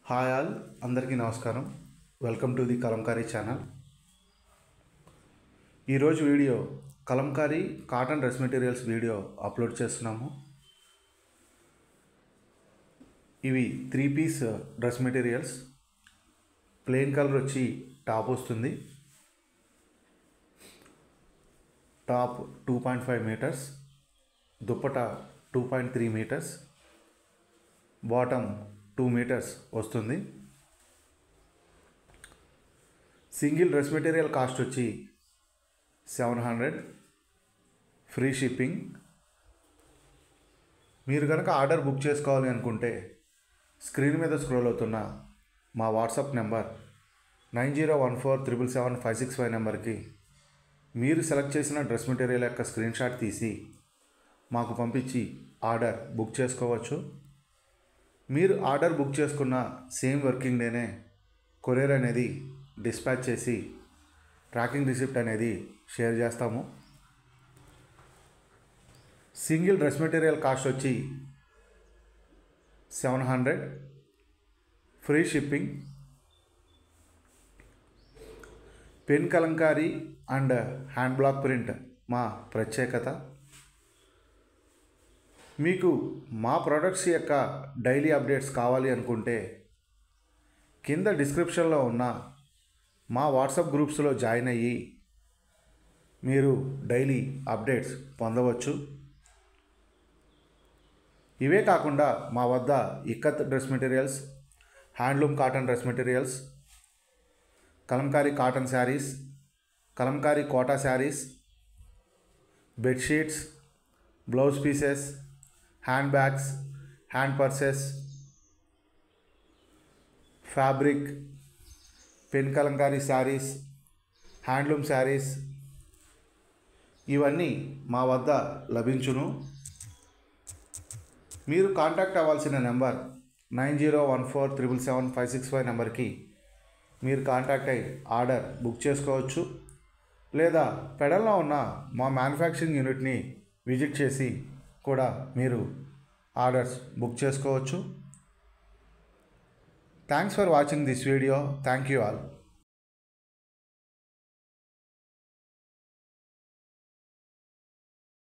Hi all, అందరికీ నమస్కారం. Welcome to the Kalamkari channel. ఈరోజు video Kalamkari cotton dress materials video upload చేస్తున్నాము. ఇవి 3 piece dress materials. Plain colour వచ్చి టాప్ వస్తుంది. Top 2.5 metres, dupatta 2.3 metres, bottom 2 metres వస్తుంది. సింగిల్ డ్రెస్ మెటీరియల్ కాస్ట్ వచ్చి 700, ఫ్రీ షిప్పింగ్. మీరు కనుక ఆర్డర్ బుక్ చేసుకోవాలి అనుకుంటే స్క్రీన్ మీద స్క్రోల్ అవుతున్న మా వాట్సాప్ నెంబర్ 9014777565 నెంబర్కి మీరు సెలెక్ట్ చేసిన డ్రెస్ మెటీరియల్ యొక్క స్క్రీన్ షాట్ తీసి మాకు పంపించి ఆర్డర్ బుక్ చేసుకోవచ్చు. మీరు ఆర్డర్ బుక్ చేసుకున్న సేమ్ వర్కింగ్ డేనే కొరియర్ అనేది డిస్పాచ్ చేసి ట్రాకింగ్ రిసిప్ట్ అనేది షేర్ చేస్తాము. సింగిల్ డ్రెస్ మెటీరియల్ కాస్ట్ వచ్చి 700, free shipping. Pen Kalamkari and hand black print మా ప్రత్యేకత. మీకు మా ప్రొడక్ట్స్ యొక్క డైలీ అప్డేట్స్ కావాలి అనుకుంటే కింద డిస్క్రిప్షన్లో ఉన్న మా వాట్సాప్ గ్రూప్స్లో జాయిన్ అయ్యి మీరు డైలీ అప్డేట్స్ పొందవచ్చు. ఇవే కాకుండా మా వద్ద ikat dress materials, handloom cotton dress materials, Kalamkari cotton saris, Kalamkari Kota saris, bedsheets, blouse pieces, hand bags, hand purses, fabric, pen Kalamkari saris, handloom saris ఇవన్నీ మా వద్ద లభించును. మీరు కాంటాక్ట్ అవ్వాల్సిన నెంబర్ 9014777565 నెంబర్కి మీరు కాంటాక్ట్ అయ్యి ఆర్డర్ బుక్ చేసుకోవచ్చు. లేదా పెడల్లో ఉన్న మా మ్యానుఫ్యాక్చరింగ్ యూనిట్ని విజిట్ చేసి కూడా మీరు ఆర్డర్స్ బుక్ చేసుకోవచ్చు. Thanks for watching this video. Thank you all.